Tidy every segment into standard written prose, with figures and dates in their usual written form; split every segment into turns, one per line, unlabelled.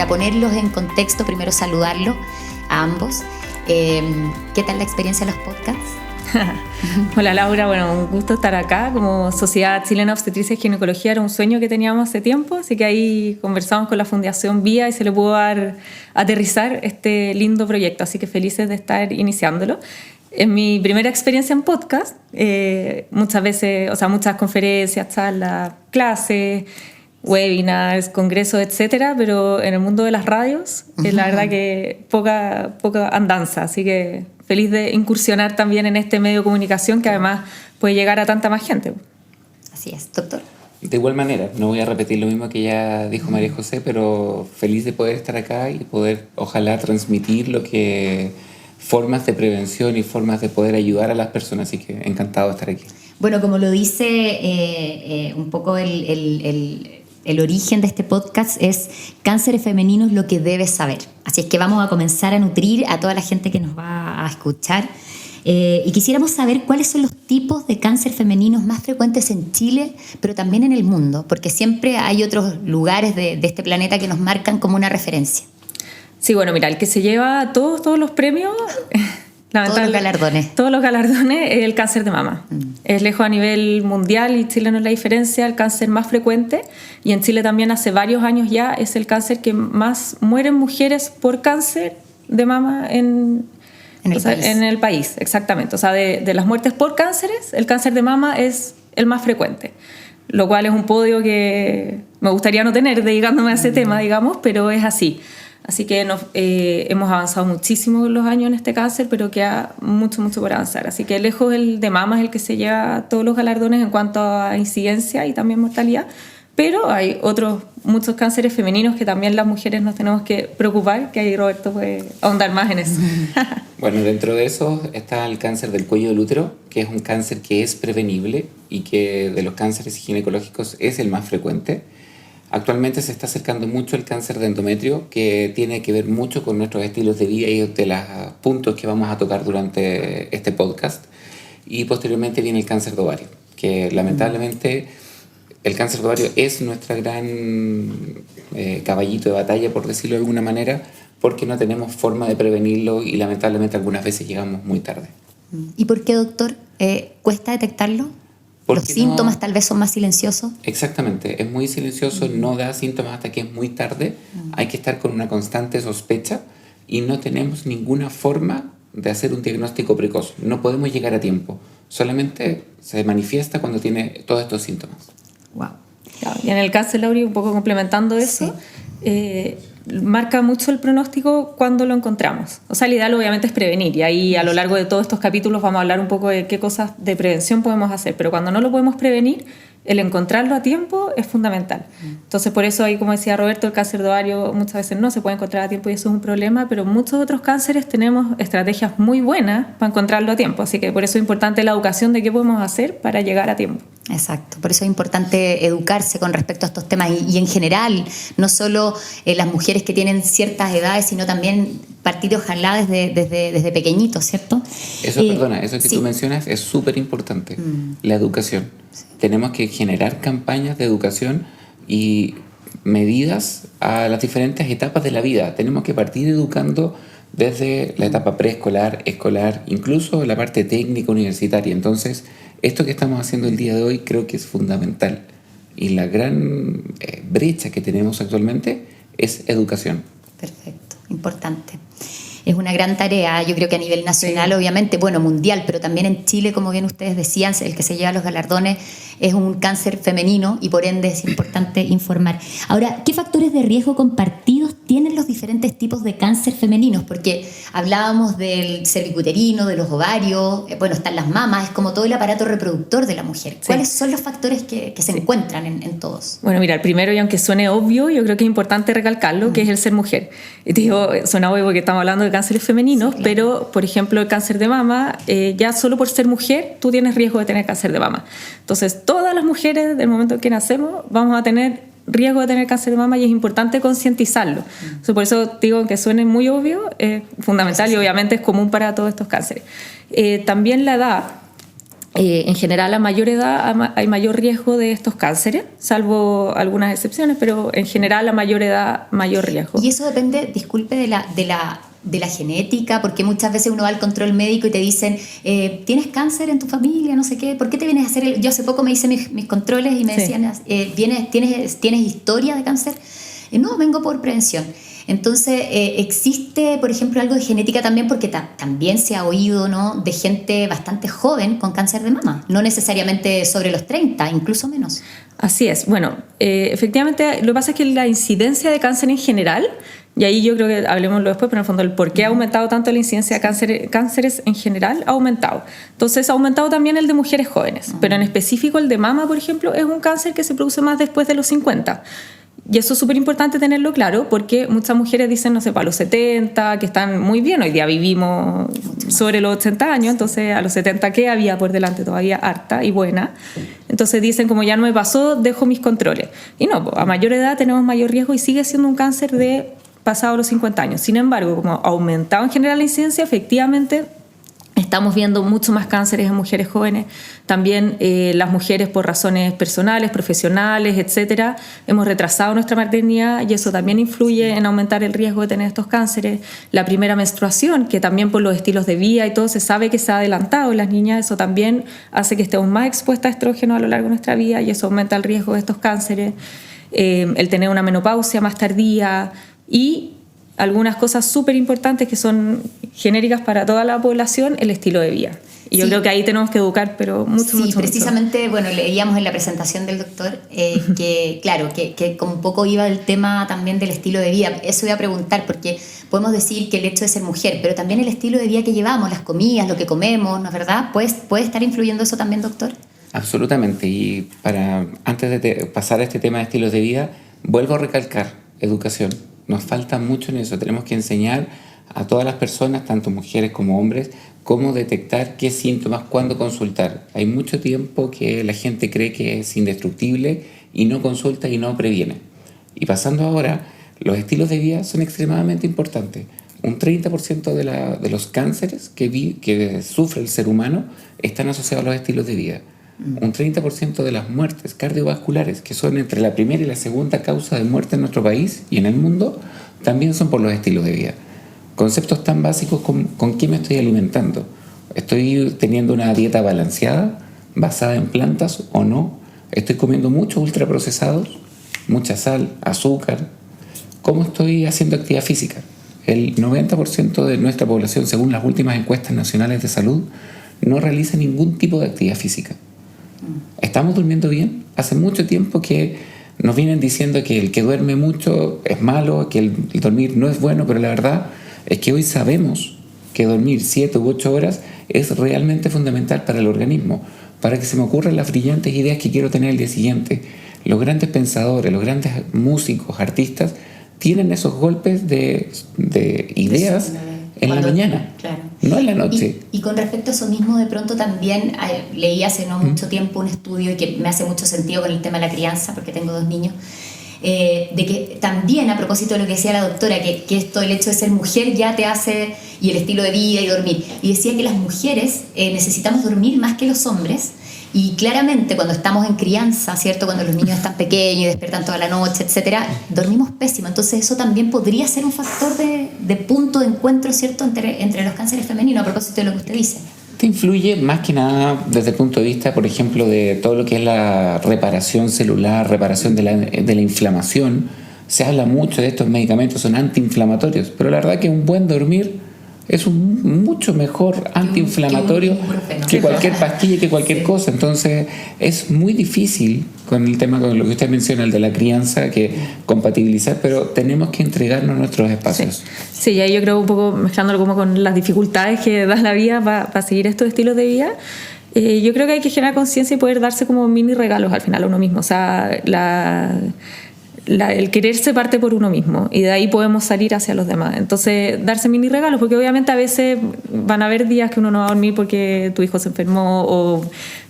ponerlos en contexto, primero saludarlos a ambos. ¿Qué tal la experiencia de los podcasts?
Hola Laura, bueno, un gusto estar acá. Como Sociedad Chilena de Obstetricia y Ginecología era un sueño que teníamos hace tiempo, así que ahí conversamos con la Fundación Vía y se le pudo aterrizar este lindo proyecto, así que felices de estar iniciándolo. Es mi primera experiencia en podcast, muchas veces, o sea, muchas conferencias, charlas, clases, webinars, congresos, etcétera, pero en el mundo de las radios, la verdad que poca andanza, así que feliz de incursionar también en este medio de comunicación que además puede llegar a tanta más gente.
Así es, doctor.
De igual manera, no voy a repetir lo mismo que ya dijo María José, pero feliz de poder estar acá y poder, ojalá, transmitir lo que formas de prevención y formas de poder ayudar a las personas, así que encantado de estar aquí.
Bueno, como lo dice un poco el origen de este podcast es cáncer femenino es lo que debes saber. Así es que vamos a comenzar a nutrir a toda la gente que nos va a escuchar. Y quisiéramos saber cuáles son los tipos de cáncer femeninos más frecuentes en Chile, pero también en el mundo, porque siempre hay otros lugares de este planeta que nos marcan como una referencia.
Sí, bueno, mira, el que se lleva todos los premios...
Todos los galardones.
Todos los galardones es el cáncer de mama. Es lejos a nivel mundial y Chile no es la diferencia, el cáncer más frecuente. Y en Chile también hace varios años ya es el cáncer que más mueren mujeres por cáncer de mama en el país. Exactamente. O sea, de las muertes por cánceres, el cáncer de mama es el más frecuente. Lo cual es un podio que me gustaría no tener dedicándome a ese tema, digamos, pero es así. Así que hemos avanzado muchísimo en los años en este cáncer, pero queda mucho por avanzar. Así que lejos el de mama es el que se lleva todos los galardones en cuanto a incidencia y también mortalidad. Pero hay muchos cánceres femeninos que también las mujeres nos tenemos que preocupar, que ahí Roberto puede ahondar más en eso.
Bueno, dentro de eso está el cáncer del cuello del útero, que es un cáncer que es prevenible y que de los cánceres ginecológicos es el más frecuente. Actualmente se está acercando mucho el cáncer de endometrio, que tiene que ver mucho con nuestros estilos de vida y de los puntos que vamos a tocar durante este podcast. Y posteriormente viene el cáncer de ovario, que lamentablemente el cáncer de ovario es nuestra gran caballito de batalla, por decirlo de alguna manera, porque no tenemos forma de prevenirlo y lamentablemente algunas veces llegamos muy tarde.
¿Y por qué, doctor? ¿Cuesta detectarlo? ¿Los síntomas tal vez son más silenciosos?
Exactamente, es muy silencioso, no da síntomas hasta que es muy tarde. Hay que estar con una constante sospecha y no tenemos ninguna forma de hacer un diagnóstico precoz. No podemos llegar a tiempo, solamente se manifiesta cuando tiene todos estos síntomas.
Wow. Y en el cáncer, Lauri, un poco complementando eso, marca mucho el pronóstico cuando lo encontramos. O sea, el ideal obviamente es prevenir, y ahí a lo largo de todos estos capítulos vamos a hablar un poco de qué cosas de prevención podemos hacer, pero cuando no lo podemos prevenir, el encontrarlo a tiempo es fundamental. Entonces, por eso ahí, como decía Roberto, el cáncer de ovario muchas veces no se puede encontrar a tiempo y eso es un problema, pero muchos otros cánceres tenemos estrategias muy buenas para encontrarlo a tiempo, así que por eso es importante la educación de qué podemos hacer para llegar a tiempo.
Exacto, por eso es importante educarse con respecto a estos temas y en general, no solo las mujeres que tienen ciertas edades, sino también partir ojalá desde pequeñitos, ¿cierto?
Eso que tú mencionas es súper importante, la educación. Sí. Tenemos que generar campañas de educación y medidas a las diferentes etapas de la vida. Tenemos que partir educando desde la etapa preescolar, escolar, incluso la parte técnica universitaria. Entonces, esto que estamos haciendo el día de hoy creo que es fundamental. Y la gran brecha que tenemos actualmente es educación.
Perfecto, importante. Es una gran tarea, yo creo que a nivel nacional, obviamente, bueno, mundial, pero también en Chile, como bien ustedes decían, el que se lleva los galardones es un cáncer femenino y por ende es importante informar. Ahora, ¿qué factores de riesgo compartidos tienen los diferentes tipos de cáncer femeninos? Porque hablábamos del cervicuterino, de los ovarios, bueno, están las mamas, es como todo el aparato reproductor de la mujer. ¿Cuáles son los factores que se encuentran en todos?
Bueno, mira, el primero, y aunque suene obvio, yo creo que es importante recalcarlo, que es el ser mujer. Y te digo, suena obvio porque estamos hablando de cánceres femeninos, sí, claro. Pero, por ejemplo, el cáncer de mama, ya solo por ser mujer, tú tienes riesgo de tener cáncer de mama. Entonces, todas las mujeres, del momento en que nacemos, vamos a tener riesgo de tener cáncer de mama y es importante concientizarlo. Entonces, por eso digo que suene muy obvio, fundamental, y obviamente es común para todos estos cánceres. También la edad En general, a mayor edad hay mayor riesgo de estos cánceres, salvo algunas excepciones, pero en general a mayor edad, mayor riesgo.
Y eso depende, disculpe, de la genética, porque muchas veces uno va al control médico y te dicen, ¿tienes cáncer en tu familia? No sé qué, ¿por qué te vienes a hacer? Yo hace poco me hice mis controles y me decían, ¿tienes historia de cáncer? No, vengo por prevención. Entonces, existe, por ejemplo, algo de genética también, porque también se ha oído, ¿no?, de gente bastante joven con cáncer de mama, no necesariamente sobre los 30, incluso menos.
Así es. Bueno, efectivamente, lo que pasa es que la incidencia de cáncer en general, y ahí yo creo que hablemoslo después, pero en el fondo el por qué ha aumentado tanto la incidencia de cánceres en general ha aumentado. Entonces ha aumentado también el de mujeres jóvenes, pero en específico el de mama, por ejemplo, es un cáncer que se produce más después de los 50. Y eso es súper importante tenerlo claro, porque muchas mujeres dicen, no sé, para los 70, que están muy bien, hoy día vivimos sobre los 80 años, entonces a los 70, ¿qué había por delante? Todavía harta y buena. Entonces dicen, como ya no me pasó, dejo mis controles. Y no, a mayor edad tenemos mayor riesgo y sigue siendo un cáncer de pasado los 50 años. Sin embargo, como ha aumentado en general la incidencia, efectivamente estamos viendo mucho más cánceres en mujeres jóvenes. También las mujeres por razones personales, profesionales, etcétera, hemos retrasado nuestra maternidad y eso también influye en aumentar el riesgo de tener estos cánceres. La primera menstruación, que también por los estilos de vida y todo se sabe que se ha adelantado en las niñas, eso también hace que estemos más expuestas a estrógeno a lo largo de nuestra vida y eso aumenta el riesgo de estos cánceres. El tener una menopausia más tardía y algunas cosas súper importantes que son genéricas para toda la población, el estilo de vida. Y yo creo que ahí tenemos que educar, pero mucho.
Precisamente, bueno, leíamos en la presentación del doctor que, claro, que con un poco iba el tema también del estilo de vida. Eso iba a preguntar, porque podemos decir que el hecho de ser mujer, pero también el estilo de vida que llevamos, las comidas, lo que comemos, ¿no es verdad? ¿Puede estar influyendo eso también, doctor?
Absolutamente. Y antes de pasar a este tema de estilos de vida, vuelvo a recalcar, educación. Nos falta mucho en eso. Tenemos que enseñar a todas las personas, tanto mujeres como hombres, cómo detectar qué síntomas, cuándo consultar. Hay mucho tiempo que la gente cree que es indestructible y no consulta y no previene. Y pasando ahora, los estilos de vida son extremadamente importantes. Un 30% de los cánceres que sufre el ser humano están asociados a los estilos de vida. Un 30% de las muertes cardiovasculares, que son entre la primera y la segunda causa de muerte en nuestro país y en el mundo, también son por los estilos de vida. Conceptos tan básicos como ¿con qué me estoy alimentando? ¿Estoy teniendo una dieta balanceada, basada en plantas o no? ¿Estoy comiendo muchos ultraprocesados, mucha sal, azúcar? ¿Cómo estoy haciendo actividad física? El 90% de nuestra población, según las últimas encuestas nacionales de salud, no realiza ningún tipo de actividad física. ¿Estamos durmiendo bien? Hace mucho tiempo que nos vienen diciendo que el que duerme mucho es malo, que el dormir no es bueno, pero la verdad es que hoy sabemos que dormir 7 u 8 horas es realmente fundamental para el organismo, para que se me ocurran las brillantes ideas que quiero tener el día siguiente. Los grandes pensadores, los grandes músicos, artistas, tienen esos golpes de ideas en la mañana,
claro,
no en la noche.
Y con respecto a eso mismo, de pronto también leí hace no mucho tiempo un estudio y que me hace mucho sentido con el tema de la crianza, porque tengo 2 niños, de que también, a propósito de lo que decía la doctora, que esto, el hecho de ser mujer ya te hace, y el estilo de vida y dormir, y decía que las mujeres necesitamos dormir más que los hombres. Y claramente cuando estamos en crianza, ¿cierto?, cuando los niños están pequeños y despiertan toda la noche, etcétera, dormimos pésimo. Entonces eso también podría ser un factor de punto de encuentro, ¿cierto?, entre los cánceres femeninos, a propósito de lo que usted dice.
Te influye más que nada desde el punto de vista, por ejemplo, de todo lo que es la reparación celular, reparación de la inflamación. Se habla mucho de estos medicamentos, son antiinflamatorios, pero la verdad que un buen dormir es un mucho mejor antiinflamatorio que cualquier pastilla, que cualquier cosa. Entonces es muy difícil con el tema, con lo que usted menciona, el de la crianza, que compatibilizar, pero tenemos que entregarnos nuestros espacios.
Sí, y ahí yo creo un poco mezclándolo como con las dificultades que da la vida para seguir estos estilos de vida. Yo creo que hay que generar conciencia y poder darse como mini regalos al final a uno mismo. O sea, el quererse parte por uno mismo y de ahí podemos salir hacia los demás. Entonces, darse mini regalos, porque obviamente a veces van a haber días que uno no va a dormir porque tu hijo se enfermó o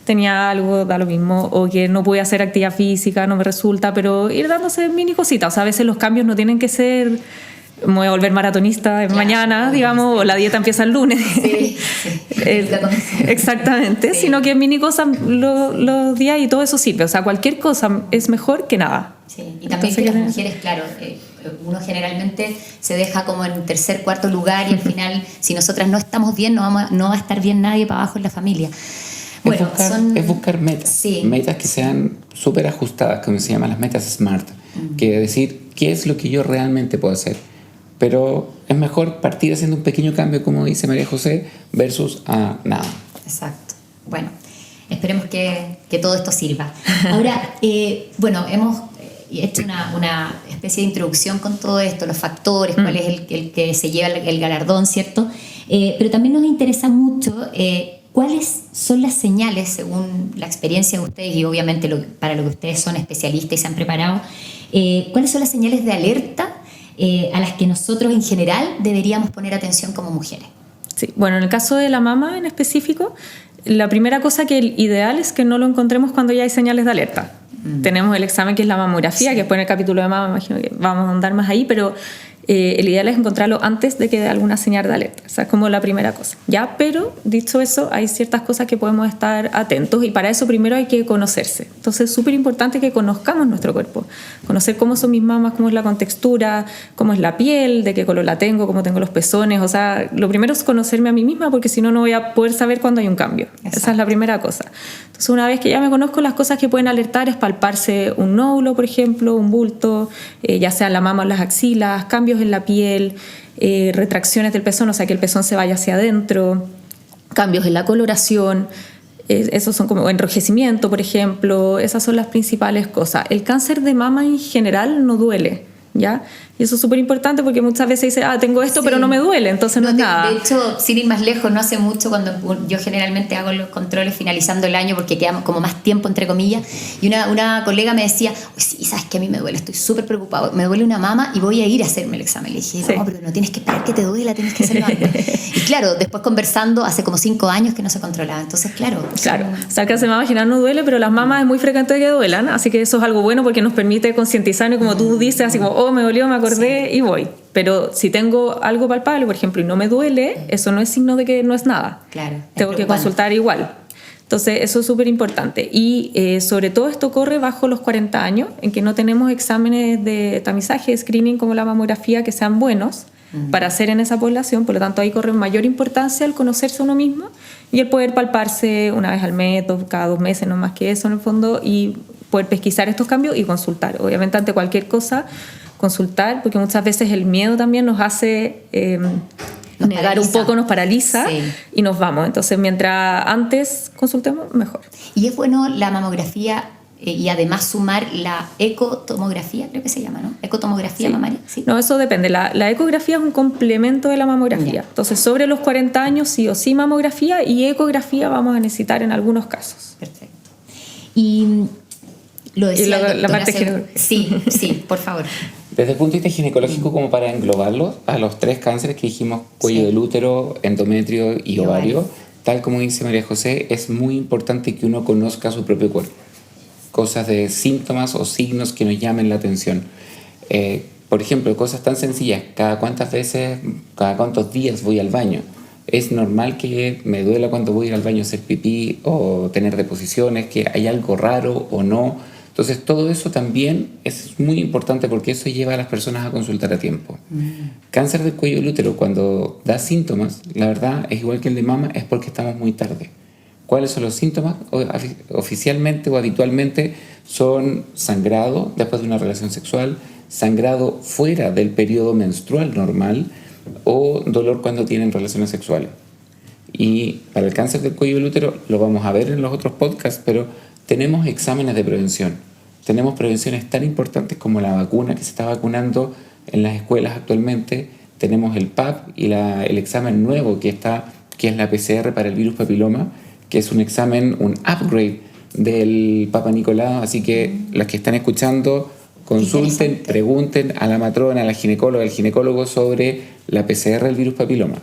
tenía algo, da lo mismo, o que no puede hacer actividad física, no me resulta, pero ir dándose mini cositas. O sea, a veces los cambios no tienen que ser me voy a volver maratonista mañana, digamos, o la dieta empieza el lunes.
Sí,
Exactamente,
sí.
Sino que mini cosas los días y todo eso sirve. O sea, cualquier cosa es mejor que nada.
Sí. Y también que las mujeres, claro, uno generalmente se deja como en tercer, cuarto lugar y al final, si nosotras no estamos bien, no va a estar bien nadie para abajo en la familia. Bueno,
es buscar metas,
sí,
metas que sean súper ajustadas, como se llaman las metas SMART, que es decir, ¿qué es lo que yo realmente puedo hacer? Pero es mejor partir haciendo un pequeño cambio, como dice María José, versus a nada.
Exacto. Bueno, esperemos que todo esto sirva. Ahora, bueno, hemos hecho una especie de introducción con todo esto, los factores, cuál es el que se lleva el galardón, ¿cierto? Pero también nos interesa mucho cuáles son las señales, según la experiencia de ustedes y obviamente para lo que ustedes son especialistas y se han preparado, cuáles son las señales de alerta a las que nosotros en general deberíamos poner atención como mujeres.
Sí, bueno, en el caso de la mama en específico, la primera cosa que el ideal es que no lo encontremos cuando ya hay señales de alerta. Tenemos el examen que es la mamografía, que después en el capítulo de mama me imagino que vamos a andar más ahí, pero el ideal es encontrarlo antes de que dé alguna señal de alerta. O sea, es como la primera cosa. ¿Ya? Pero, dicho eso, hay ciertas cosas que podemos estar atentos y para eso primero hay que conocerse. Entonces es súper importante que conozcamos nuestro cuerpo. Conocer cómo son mis mamas, cómo es la contextura, cómo es la piel, de qué color la tengo, cómo tengo los pezones. O sea, lo primero es conocerme a mí misma porque si no, no voy a poder saber cuándo hay un cambio. Exacto. Esa es la primera cosa. Entonces, una vez que ya me conozco, las cosas que pueden alertar es palparse un nódulo, por ejemplo, un bulto, ya sea en la mama o en las axilas, cambios en la piel, retracciones del pezón, o sea que el pezón se vaya hacia adentro, cambios en la coloración, esos son como enrojecimiento, por ejemplo, esas son las principales cosas. El cáncer de mama en general no duele, ¿ya? Y eso es súper importante porque muchas veces dice, tengo esto, sí, pero no me duele, entonces no es nada.
De hecho, sin ir más lejos, no hace mucho cuando yo generalmente hago los controles finalizando el año porque queda como más tiempo, entre comillas, y una colega me decía, sí, sabes que a mí me duele, estoy súper preocupado, me duele una mama y voy a ir a hacerme el examen. Le dije, no, pero no tienes que esperar que te duela, tienes que hacerlo antes. Y claro, después conversando, hace como 5 años que no se controlaba, entonces claro.
O sea, el cáncer de mama general no duele, pero las mamas es muy frecuente que duelan, así que eso es algo bueno porque nos permite concientizarnos, como tú dices, así como, me dolió, me acordé, sí, y voy. Pero si tengo algo palpable, por ejemplo, y no me duele, eso no es signo de que no es nada.
Claro.
Tengo que consultar igual. Entonces, eso es súper importante. Y sobre todo esto ocurre bajo los 40 años, en que no tenemos exámenes de tamizaje, de screening como la mamografía que sean buenos para hacer en esa población. Por lo tanto, ahí corre mayor importancia el conocerse uno mismo y el poder palparse una vez al mes, cada 2 meses, no más que eso en el fondo, y poder pesquisar estos cambios y consultar. Obviamente, ante cualquier cosa, consultar, porque muchas veces el miedo también nos hace negar un poco, nos paraliza, sí, y nos vamos. Entonces, mientras antes consultemos, mejor.
Y es bueno la mamografía y además sumar la ecotomografía, creo que se llama, ¿no? Ecotomografía, sí, mamaria. ¿Sí?
No, eso depende. La ecografía es un complemento de la mamografía. Yeah. Entonces, sobre los 40 años, sí o sí mamografía y ecografía vamos a necesitar en algunos casos.
Perfecto. Y lo decía
la parte ginecológica.
Sí, por favor.
Desde el punto de vista ginecológico, como para englobarlos, a los 3 cánceres que dijimos, cuello del útero, endometrio y ovario, tal como dice María José, es muy importante que uno conozca su propio cuerpo. Cosas de síntomas o signos que nos llamen la atención. Por ejemplo, cosas tan sencillas, cada cuántos días voy al baño. Es normal que me duela cuando voy a ir al baño a hacer pipí o tener deposiciones, que hay algo raro o no. Entonces, todo eso también es muy importante porque eso lleva a las personas a consultar a tiempo. Cáncer del cuello del útero, cuando da síntomas, la verdad es igual que el de mama, es porque estamos muy tarde. ¿Cuáles son los síntomas? Oficialmente o habitualmente son sangrado después de una relación sexual, sangrado fuera del periodo menstrual normal o dolor cuando tienen relaciones sexuales. Y para el cáncer del cuello del útero lo vamos a ver en los otros podcasts, pero tenemos exámenes de prevención. Tenemos prevenciones tan importantes como la vacuna que se está vacunando en las escuelas actualmente. Tenemos el PAP y el examen nuevo que es la PCR para el virus papiloma, que es un examen, un upgrade del Papa Nicolau. Así que las que están escuchando, consulten, pregunten a la matrona, a la ginecóloga, al ginecólogo sobre la PCR del virus papiloma.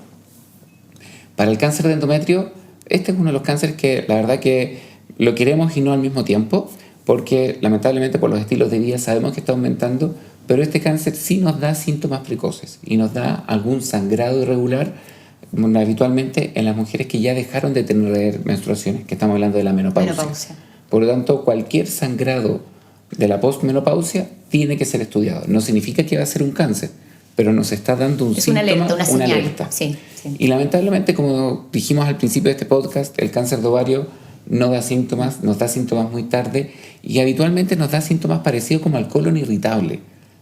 Para el cáncer de endometrio, este es uno de los cánceres que la verdad que lo queremos y no al mismo tiempo, porque lamentablemente por los estilos de vida sabemos que está aumentando, pero este cáncer sí nos da síntomas precoces y nos da algún sangrado irregular, habitualmente en las mujeres que ya dejaron de tener menstruaciones, que estamos hablando de la menopausia. Por lo tanto, cualquier sangrado de la postmenopausia tiene que ser estudiado. No significa que va a ser un cáncer, pero nos está dando un síntoma,
una señal.
Alerta.
Sí.
Y lamentablemente, como dijimos al principio de este podcast, el cáncer de ovario no da síntomas, nos da síntomas muy tarde y habitualmente nos da síntomas parecidos como al colon irritable.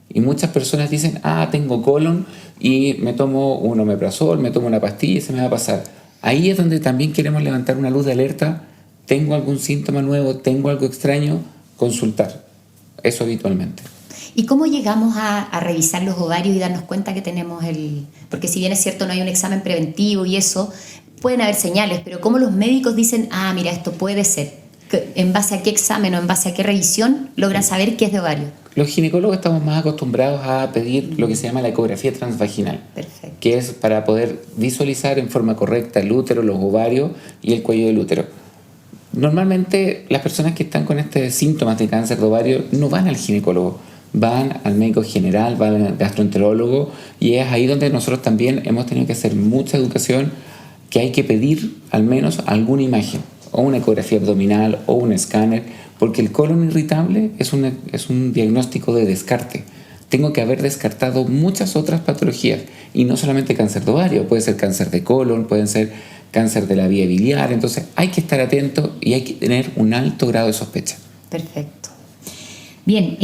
Y muchas personas dicen, tengo colon y me tomo un omeprazol, me tomo una pastilla y se me va a pasar. Ahí es donde también queremos levantar una luz de alerta. ¿Tengo algún síntoma nuevo? ¿Tengo algo extraño? Consultar. Eso habitualmente.
¿Y cómo llegamos a revisar los ovarios y darnos cuenta que tenemos porque si bien es cierto no hay un examen preventivo y eso, pueden haber señales, pero ¿cómo los médicos dicen, mira, esto puede ser? ¿En base a qué examen o en base a qué revisión logran saber qué es de ovario?
Los ginecólogos estamos más acostumbrados a pedir lo que se llama la ecografía transvaginal.
Perfecto.
Que es para poder visualizar en forma correcta el útero, los ovarios y el cuello del útero. Normalmente las personas que están con síntomas de cáncer de ovario no van al ginecólogo, van al médico general, van al gastroenterólogo, y es ahí donde nosotros también hemos tenido que hacer mucha educación, que hay que pedir al menos alguna imagen, o una ecografía abdominal o un escáner, porque el colon irritable es un diagnóstico de descarte. Tengo que haber descartado muchas otras patologías, y no solamente cáncer de ovario, puede ser cáncer de colon, pueden ser cáncer de la vía biliar. Entonces hay que estar atento y hay que tener un alto grado de sospecha.
Perfecto. Bien,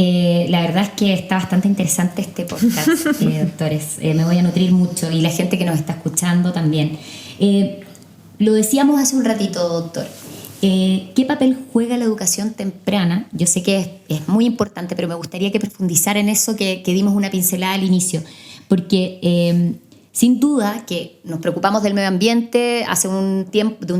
la verdad es que está bastante interesante este podcast, doctores. Me voy a nutrir mucho y la gente que nos está escuchando también. Lo decíamos hace un ratito, doctor. ¿Qué papel juega la educación temprana? Yo sé que es muy importante, pero me gustaría que profundizara en eso que dimos una pincelada al inicio, porque sin duda que nos preocupamos del medio ambiente de un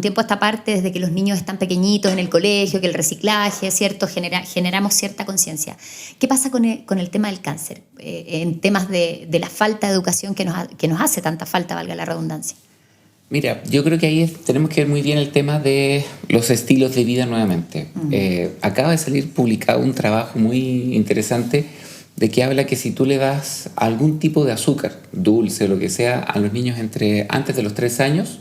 tiempo a esta parte, desde que los niños están pequeñitos en el colegio, que el reciclaje, ¿cierto? Generamos cierta conciencia. ¿Qué pasa con el tema del cáncer? En temas de la falta de educación que nos hace tanta falta, valga la redundancia.
Mira, yo creo que ahí tenemos que ver muy bien el tema de los estilos de vida nuevamente. Acaba de salir publicado un trabajo muy interesante de que habla que si tú le das algún tipo de azúcar, dulce o lo que sea, a los niños antes de los 3 años,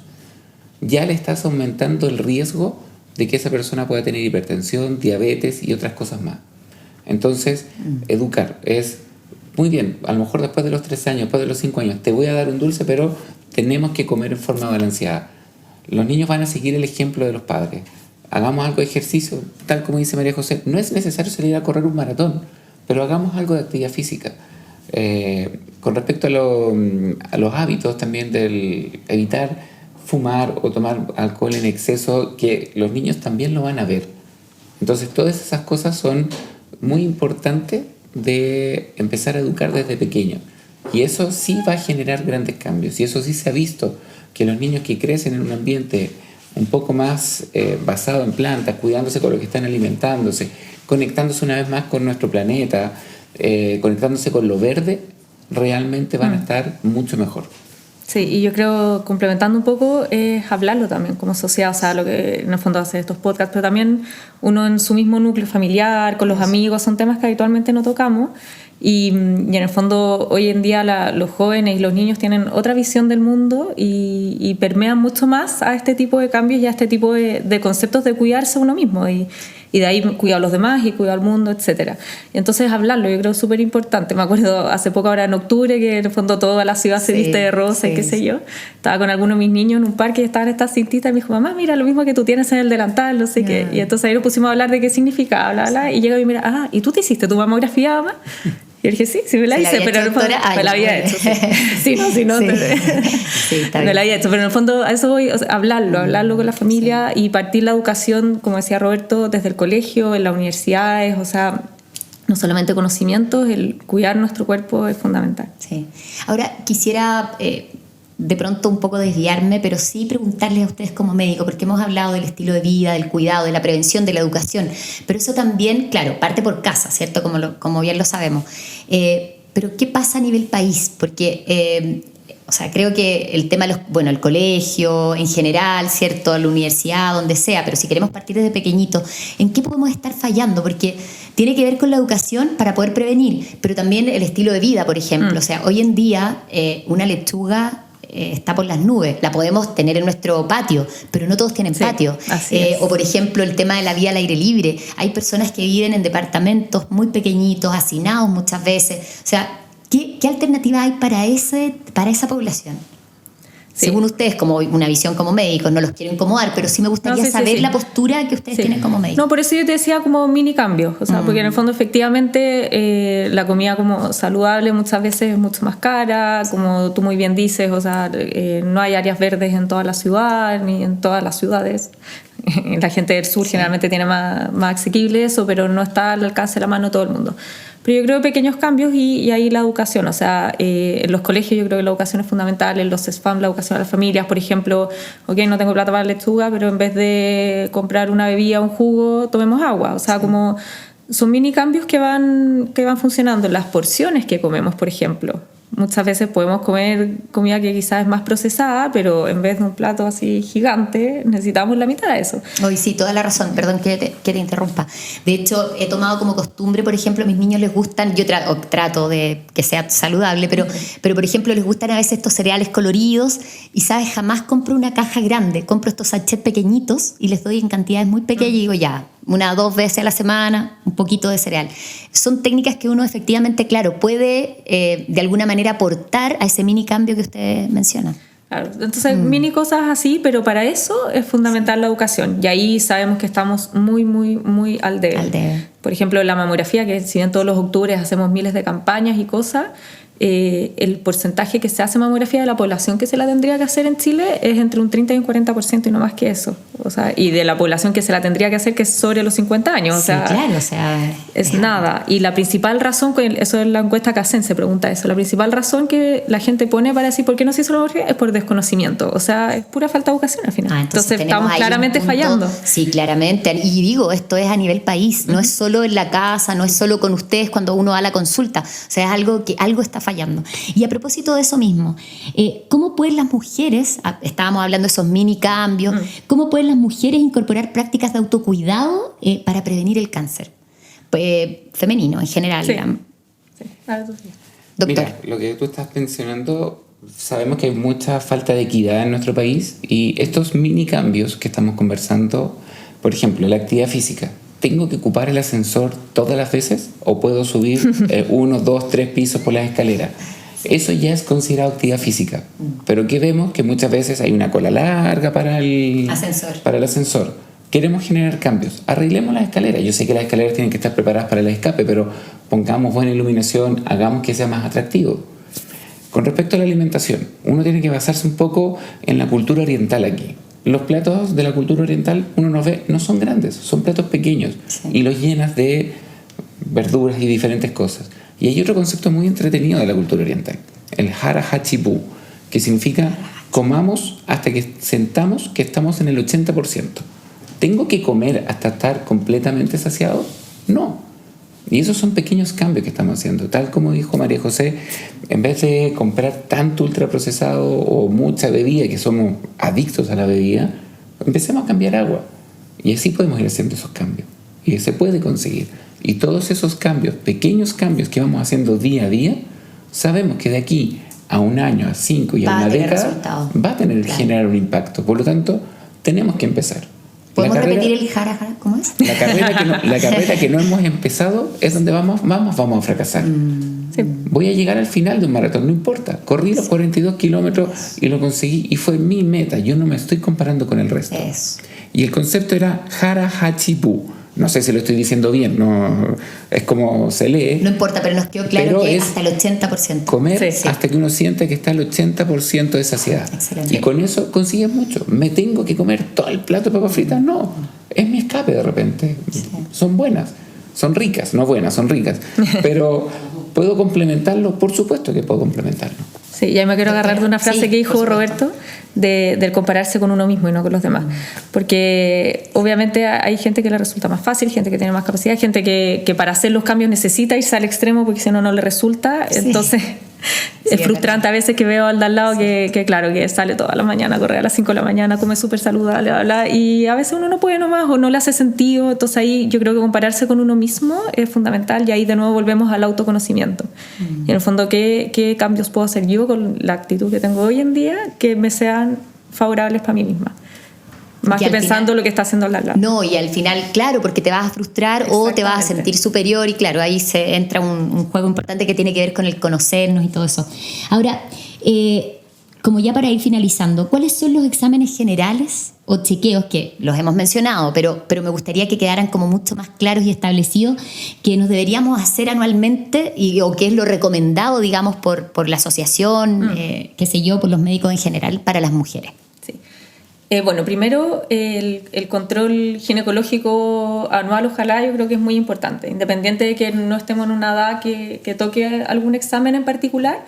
ya le estás aumentando el riesgo de que esa persona pueda tener hipertensión, diabetes y otras cosas más. Entonces, educar es, muy bien, a lo mejor después de los 3 años, después de los 5 años, te voy a dar un dulce, pero tenemos que comer en forma balanceada. Los niños van a seguir el ejemplo de los padres. Hagamos algo de ejercicio, tal como dice María José. No es necesario salir a correr un maratón, pero hagamos algo de actividad física. Con respecto a los hábitos también del evitar fumar o tomar alcohol en exceso, que los niños también lo van a ver. Entonces todas esas cosas son muy importantes de empezar a educar desde pequeño. Y eso sí va a generar grandes cambios. Y eso sí se ha visto, que los niños que crecen en un ambiente un poco más basado en plantas, cuidándose con lo que están alimentándose, conectándose una vez más con nuestro planeta, conectándose con lo verde, realmente van a estar mucho mejor.
Sí, y yo creo, complementando un poco, es hablarlo también como sociedad, o sea, lo que en el fondo hace estos podcasts, pero también uno en su mismo núcleo familiar, con los amigos, son temas que habitualmente no tocamos. Y en el fondo hoy en día los jóvenes y los niños tienen otra visión del mundo y permean mucho más a este tipo de cambios y a este tipo de conceptos de cuidarse a uno mismo y de ahí cuidar a los demás y cuidar al mundo, etc. Y entonces hablarlo yo creo súper importante. Me acuerdo hace poco, ahora en octubre, que en el fondo toda la ciudad se viste de rosa y qué sé yo. Estaba con algunos de mis niños en un parque y estaban estas cintitas y me dijo, mamá, mira lo mismo que tú tienes en el delantal, no sé qué. Y entonces ahí nos pusimos a hablar de qué significaba, bla, bla, y llega y mira, ¿y tú te hiciste tu mamografía, mamá? Y yo dije, sí me la hice, pero en el fondo me la había hecho. Sí, no, me la había hecho, pero en el fondo a eso voy, o sea, hablarlo con la familia y partir la educación, como decía Roberto, desde el colegio, en las universidades, o sea, no solamente conocimientos, el cuidar nuestro cuerpo es fundamental.
Sí. Ahora quisiera de pronto un poco desviarme, pero sí preguntarles a ustedes como médico, porque hemos hablado del estilo de vida, del cuidado, de la prevención, de la educación, pero eso también, claro, parte por casa, ¿cierto? Como bien lo sabemos. Pero ¿qué pasa a nivel país? Porque o sea, creo que el tema de el colegio en general, ¿cierto? La universidad, donde sea, pero si queremos partir desde pequeñito, ¿en qué podemos estar fallando? Porque tiene que ver con la educación para poder prevenir, pero también el estilo de vida, por ejemplo. O sea, hoy en día una lechuga está por las nubes, la podemos tener en nuestro patio, pero no todos tienen patio. O por ejemplo el tema de la vida al aire libre, hay personas que viven en departamentos muy pequeñitos, hacinados muchas veces. O sea, ¿qué alternativa hay para esa población? Sí. Según ustedes, como una visión como médicos, no los quiero incomodar, pero sí me gustaría saber la postura que ustedes tienen como médicos.
No, por eso yo te decía como mini cambios, o sea, porque en el fondo efectivamente la comida como saludable muchas veces es mucho más cara, como tú muy bien dices, o sea, no hay áreas verdes en toda la ciudad, ni en todas las ciudades. La gente del sur generalmente tiene más asequible eso, pero no está al alcance de la mano de todo el mundo. Pero yo creo que pequeños cambios y ahí la educación, o sea, en los colegios yo creo que la educación es fundamental, en los SFAM la educación a las familias, por ejemplo, no tengo plata para la lechuga, pero en vez de comprar una bebida o un jugo, tomemos agua, o sea, como son mini cambios que van funcionando. Las porciones que comemos, por ejemplo, muchas veces podemos comer comida que quizás es más procesada, pero en vez de un plato así gigante, necesitamos la mitad de eso.
Hoy sí, toda la razón, perdón que te interrumpa. De hecho, he tomado como costumbre, por ejemplo, a mis niños les gustan, yo trato de que sea saludable, pero por ejemplo, les gustan a veces estos cereales coloridos y, ¿sabes? Jamás compro una caja grande, compro estos sachets pequeñitos y les doy en cantidades muy pequeñas y digo, ya, 1 o 2 veces a la semana, un poquito de cereal. Son técnicas que uno efectivamente, claro, puede de alguna manera aportar a ese mini cambio que usted menciona.
Claro, entonces mini cosas así, pero para eso es fundamental la educación. Y ahí sabemos que estamos muy, muy, muy al debe. Por ejemplo, la mamografía, que si bien todos los octubres hacemos miles de campañas y cosas, el porcentaje que se hace mamografía de la población que se la tendría que hacer en Chile es entre un 30 y un 40% y no más que eso. O sea, y de la población que se la tendría que hacer, que es sobre los 50 años. O sea,
claro, o sea,
es nada. Y la principal razón, eso es la encuesta CACEN, se pregunta eso, la principal razón que la gente pone para decir por qué no se hizo la mamografía es por desconocimiento. O sea, es pura falta de educación al final.
Entonces
estamos claramente fallando.
Sí, claramente. Y digo, esto es a nivel país, no es solo en la casa, no es solo con ustedes cuando uno va a la consulta. O sea, es algo que algo está fallando. Y a propósito de eso mismo, ¿cómo pueden las mujeres, estábamos hablando de esos mini cambios, cómo pueden las mujeres incorporar prácticas de autocuidado para prevenir el cáncer? Femenino en general.
Sí.
Doctor.
Mira, lo que tú estás mencionando, sabemos que hay mucha falta de equidad en nuestro país y estos mini cambios que estamos conversando, por ejemplo, la actividad física. ¿Tengo que ocupar el ascensor todas las veces o puedo subir 1, 2, 3 pisos por las escaleras? Eso ya es considerado actividad física. Pero ¿qué vemos? Que muchas veces hay una cola larga para el ascensor. Queremos generar cambios. Arreglemos las escaleras. Yo sé que las escaleras tienen que estar preparadas para el escape, pero pongamos buena iluminación, hagamos que sea más atractivo. Con respecto a la alimentación, uno tiene que basarse un poco en la cultura oriental aquí. Los platos de la cultura oriental, uno nos ve, no son grandes, son platos pequeños y los llenas de verduras y diferentes cosas. Y hay otro concepto muy entretenido de la cultura oriental, el hara hachi bu, que significa comamos hasta que sentamos que estamos en el 80%. ¿Tengo que comer hasta estar completamente saciado? No. Y esos son pequeños cambios que estamos haciendo. Tal como dijo María José, en vez de comprar tanto ultraprocesado o mucha bebida, que somos adictos a la bebida, empecemos a cambiar agua. Y así podemos ir haciendo esos cambios. Y se puede conseguir. Y todos esos cambios, pequeños cambios que vamos haciendo día a día, sabemos que de aquí a 1 año, a 5 y a una década, va a tener que generar un impacto. Por lo tanto, tenemos que empezar.
¿Podemos repetir el jara? ¿Cómo es?
La carrera que no hemos empezado es donde vamos a fracasar.
Sí.
Voy a llegar al final de un maratón, no importa. Corrí los 42 kilómetros y lo conseguí y fue mi meta. Yo no me estoy comparando con el resto. Y el concepto era hara hachi bu. No sé si lo estoy diciendo bien, no, es como se lee.
No importa, pero nos quedó claro que hasta el 80%.
Comer hasta que uno sienta que está al 80% de saciedad.
Excelente.
Y con eso consigues mucho. ¿Me tengo que comer todo el plato de papas fritas? No, es mi escape de repente. Sí. Son buenas, son ricas, no buenas, son ricas. Pero ¿puedo complementarlo? Por supuesto que puedo complementarlo.
Sí, ya me quiero agarrar de una frase que dijo Roberto, del compararse con uno mismo y no con los demás. Porque obviamente hay gente que le resulta más fácil, gente que tiene más capacidad, gente que para hacer los cambios necesita irse al extremo porque si no, no le resulta. Sí. Entonces, Es frustrante a veces que veo al de al lado que claro, que sale toda la mañana, corre a las 5 de la mañana, come súper saludable, bla, bla, y a veces uno no puede nomás o no le hace sentido. Entonces ahí yo creo que compararse con uno mismo es fundamental, y ahí de nuevo volvemos al autoconocimiento. Y en el fondo, ¿qué cambios puedo hacer yo con la actitud que tengo hoy en día que me sean favorables para mí misma? Más que pensando lo que está haciendo la.
No, y al final, claro, porque te vas a frustrar o te vas a sentir superior, y claro, ahí se entra un juego importante que tiene que ver con el conocernos y todo eso. Ahora, como ya para ir finalizando, ¿cuáles son los exámenes generales o chequeos que los hemos mencionado, pero me gustaría que quedaran como mucho más claros y establecidos, que nos deberíamos hacer anualmente o que es lo recomendado, digamos, por la asociación, qué sé yo, por los médicos en general, para las mujeres?
Bueno, primero el control ginecológico anual, ojalá, yo creo que es muy importante, independiente de que no estemos en una edad que toque algún examen en particular.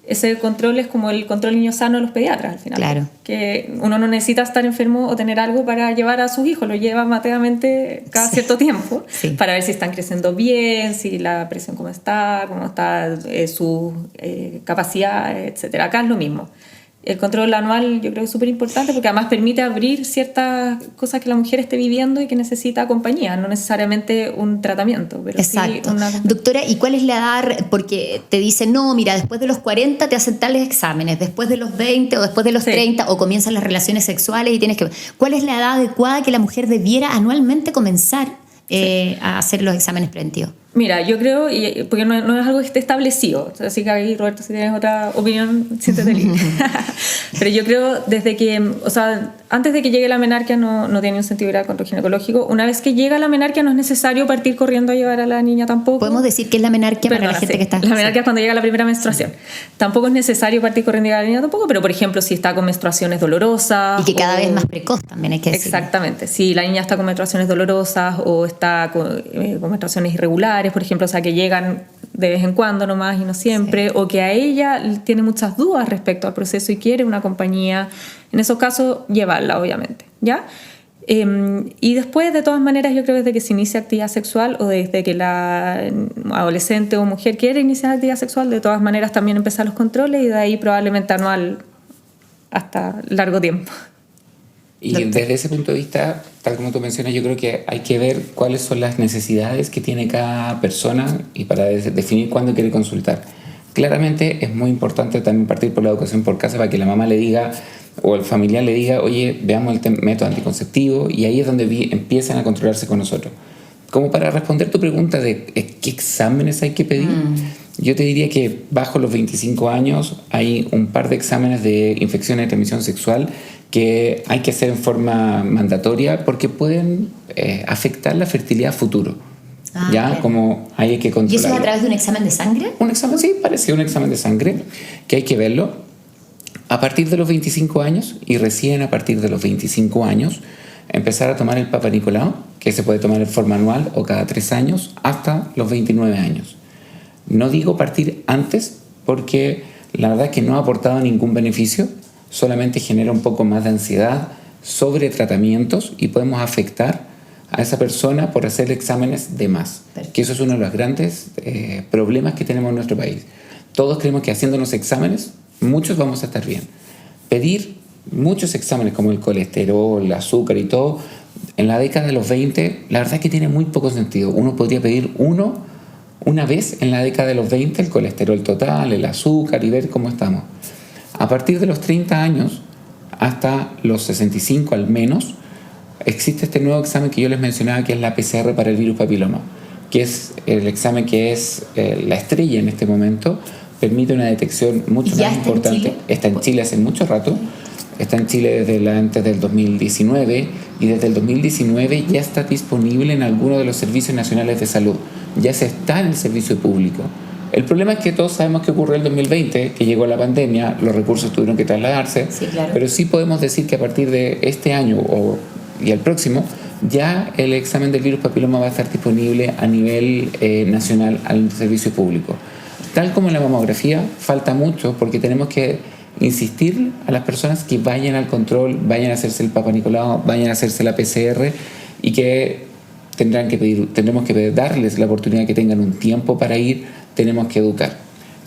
Ese control es como el control niño sano de los pediatras al final.
Claro.
Que uno no necesita estar enfermo o tener algo para llevar a sus hijos, lo lleva mateamente cada cierto tiempo, para ver si están creciendo bien, si la presión cómo está su capacidad, etc. Acá es lo mismo. El control anual yo creo que es súper importante, porque además permite abrir ciertas cosas que la mujer esté viviendo y que necesita compañía, no necesariamente un tratamiento, pero
exacto.
Sí
Doctora, ¿y cuál es la edad? Porque te dicen, no, mira, después de los 40 te hacen tales exámenes, después de los 20 o después de los 30 o comienzan las relaciones sexuales y tienes que... ¿Cuál es la edad adecuada que la mujer debiera anualmente comenzar a hacer los exámenes preventivos?
Mira, yo creo, porque no es algo que esté establecido, así que ahí, Roberto, si tienes otra opinión, siéntete libre. Pero yo creo, antes de que llegue la menarquia no tiene un sentido ir al control ginecológico. Una vez que llega la menarquia no es necesario partir corriendo a llevar a la niña tampoco.
¿Podemos decir que es la menarquia para la gente que está...?
La menarquia es cuando llega la primera menstruación. Tampoco es necesario partir corriendo a llevar a la niña tampoco, pero por ejemplo, si está con menstruaciones dolorosas...
Y que cada vez más precoz también hay que decir.
Exactamente. Si la niña está con menstruaciones dolorosas o está con menstruaciones irregulares, por ejemplo, o sea, que llegan de vez en cuando nomás y no siempre, o que a ella tiene muchas dudas respecto al proceso y quiere una compañía, en esos casos llevarla, obviamente, ¿ya? Y después, de todas maneras, yo creo que desde que se inicia actividad sexual o desde que la adolescente o mujer quiere iniciar actividad sexual, de todas maneras también empezar los controles, y de ahí probablemente anual hasta largo tiempo.
Y desde ese punto de vista, tal como tú mencionas, yo creo que hay que ver cuáles son las necesidades que tiene cada persona y para definir cuándo quiere consultar. Claramente es muy importante también partir por la educación por casa, para que la mamá le diga o el familiar le diga, oye, veamos el método anticonceptivo, y ahí es donde empiezan a controlarse con nosotros. Como para responder tu pregunta de qué exámenes hay que pedir, yo te diría que bajo los 25 años hay un par de exámenes de infecciones de transmisión sexual que hay que hacer en forma mandatoria, porque pueden afectar la fertilidad futuro. ¿Ya? Claro. Como hay que controlarlo.
¿Y eso es a través de un examen de sangre?
Un examen, sí, parecido a un examen de sangre, que hay que verlo a partir de los 25 años, y recién a partir de los 25 años empezar a tomar el Papa Nicolau, que se puede tomar en forma anual o cada 3 años, hasta los 29 años. No digo partir antes, porque la verdad es que no ha aportado ningún beneficio, solamente genera un poco más de ansiedad sobre tratamientos, y podemos afectar a esa persona por hacer exámenes de más. Perfecto. Que eso es uno de los grandes problemas que tenemos en nuestro país. Todos creemos que haciéndonos exámenes, muchos vamos a estar bien. Pedir muchos exámenes como el colesterol, el azúcar y todo, en la década de los 20, la verdad es que tiene muy poco sentido. Uno podría pedir una vez en la década de los 20, el colesterol total, el azúcar, y ver cómo estamos. A partir de los 30 años hasta los 65 al menos, existe este nuevo examen que yo les mencionaba, que es la PCR para el virus papiloma, que es el examen que es la estrella en este momento. Permite una detección mucho más importante. Está en Chile hace mucho rato. Está en Chile desde antes del 2019, y desde el 2019 ya está disponible en algunos de los servicios nacionales de salud. Ya se está en el servicio público. El problema es que todos sabemos que ocurrió el 2020, que llegó la pandemia, los recursos tuvieron que trasladarse,
sí, claro.
Pero sí podemos decir que a partir de este año y el próximo, ya el examen del virus papiloma va a estar disponible a nivel nacional al servicio público. Tal como en la mamografía, falta mucho, porque tenemos que insistir a las personas que vayan al control, vayan a hacerse el Papa Nicolau, vayan a hacerse la PCR, y que tendremos que darles la oportunidad, que tengan un tiempo para ir, tenemos que educar.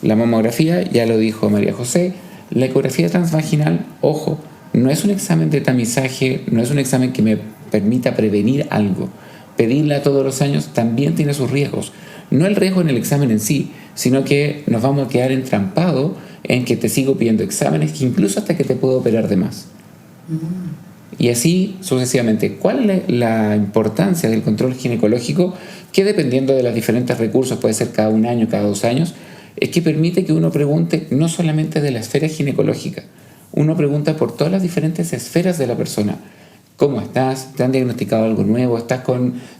La mamografía, ya lo dijo María José, la ecografía transvaginal, ojo, no es un examen de tamizaje, no es un examen que me permita prevenir algo. Pedirla todos los años también tiene sus riesgos. No el riesgo en el examen en sí, sino que nos vamos a quedar entrampados en que te sigo pidiendo exámenes, incluso hasta que te puedo operar de más. Y así sucesivamente. ¿Cuál es la importancia del control ginecológico? Que dependiendo de los diferentes recursos, puede ser cada 1 año, cada 2 años, es que permite que uno pregunte no solamente de la esfera ginecológica, uno pregunta por todas las diferentes esferas de la persona. ¿Cómo estás? ¿Te han diagnosticado algo nuevo?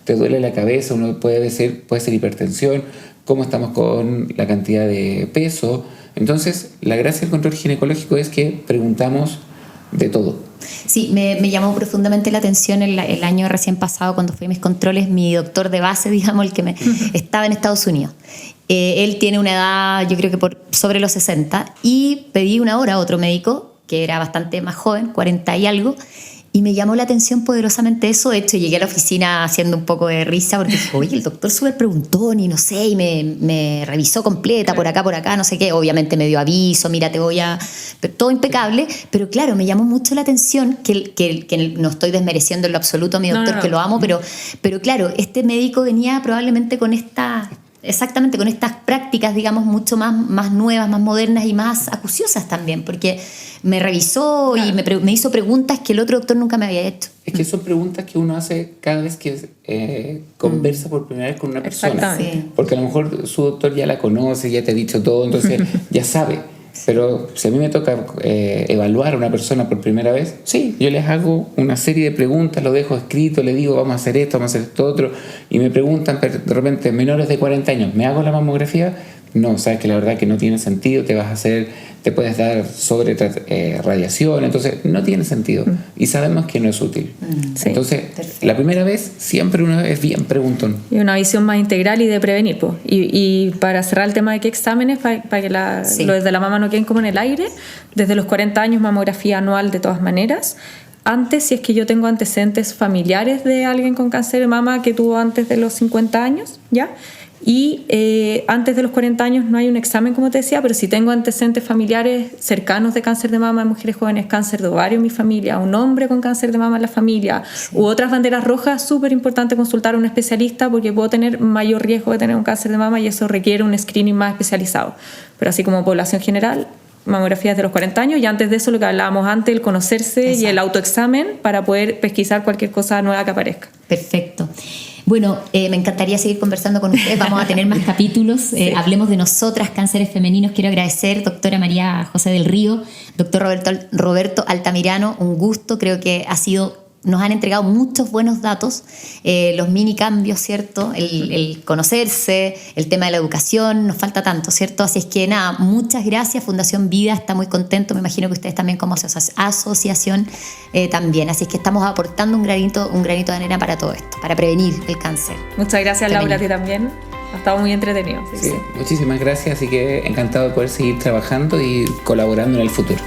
¿Te duele la cabeza? Uno puede ser hipertensión. ¿Cómo estamos con la cantidad de peso? Entonces, la gracia del control ginecológico es que preguntamos de todo.
Sí, me llamó profundamente la atención el año recién pasado cuando fui a mis controles, mi doctor de base, digamos, el que estaba en Estados Unidos. Él tiene una edad, yo creo que sobre los 60, y pedí una hora a otro médico que era bastante más joven, 40 y algo, y me llamó la atención poderosamente eso. De hecho, llegué a la oficina haciendo un poco de risa porque dije, oye, el doctor súper preguntón y no sé, y me revisó completa, por acá, no sé qué. Obviamente me dio aviso, mira, todo impecable, pero claro, me llamó mucho la atención que no estoy desmereciendo en lo absoluto a mi doctor, que lo amo, pero claro, este médico venía probablemente con exactamente con estas prácticas, digamos, mucho más nuevas, más modernas y más acuciosas también, porque me revisó y me hizo preguntas que el otro doctor nunca me había hecho.
Es que son preguntas que uno hace cada vez que conversa por primera vez con una persona.
Sí.
Porque a lo mejor su doctor ya la conoce, ya te ha dicho todo, entonces ya sabe. Pero si a mí me toca evaluar a una persona por primera vez, sí, yo les hago una serie de preguntas, lo dejo escrito, le digo, vamos a hacer esto, vamos a hacer esto otro, y me preguntan de repente, menores de 40 años, ¿me hago la mamografía? No, sabes que la verdad que no tiene sentido, te puedes dar sobre radiación, entonces no tiene sentido y sabemos que no es útil.
Sí,
entonces,
perfecto.
la primera vez siempre uno es bien preguntón.
Y una visión más integral y de prevenir. Pues. Y para cerrar el tema de qué exámenes, para que los de la mama no queden como en el aire, desde los 40 años mamografía anual de todas maneras. Antes, si es que yo tengo antecedentes familiares de alguien con cáncer de mama que tuvo antes de los 50 años, ¿ya? Y antes de los 40 años no hay un examen, como te decía, pero si tengo antecedentes familiares cercanos de cáncer de mama en mujeres jóvenes, cáncer de ovario en mi familia, un hombre con cáncer de mama en la familia, u otras banderas rojas, súper importante consultar a un especialista porque puedo tener mayor riesgo de tener un cáncer de mama y eso requiere un screening más especializado. Pero así como población general, mamografías de los 40 años y antes de eso lo que hablábamos antes, el conocerse. Exacto. Y el autoexamen para poder pesquisar cualquier cosa nueva que aparezca.
Perfecto. Bueno, me encantaría seguir conversando con ustedes, vamos a tener más capítulos, sí. Hablemos de nosotras, cánceres femeninos. Quiero agradecer, doctora María José del Río, doctor Roberto Altamirano, un gusto, creo que nos han entregado muchos buenos datos, los mini cambios, ¿cierto? El conocerse, el tema de la educación, nos falta tanto, ¿cierto? Así es que nada, muchas gracias. Fundación Vida está muy contento, me imagino que ustedes también como asociación también. Así es que estamos aportando un granito de arena para todo esto, para prevenir el cáncer.
Muchas gracias, Laura, a ti también. Ha estado muy entretenido.
Sí, muchísimas gracias, así que encantado de poder seguir trabajando y colaborando en el futuro.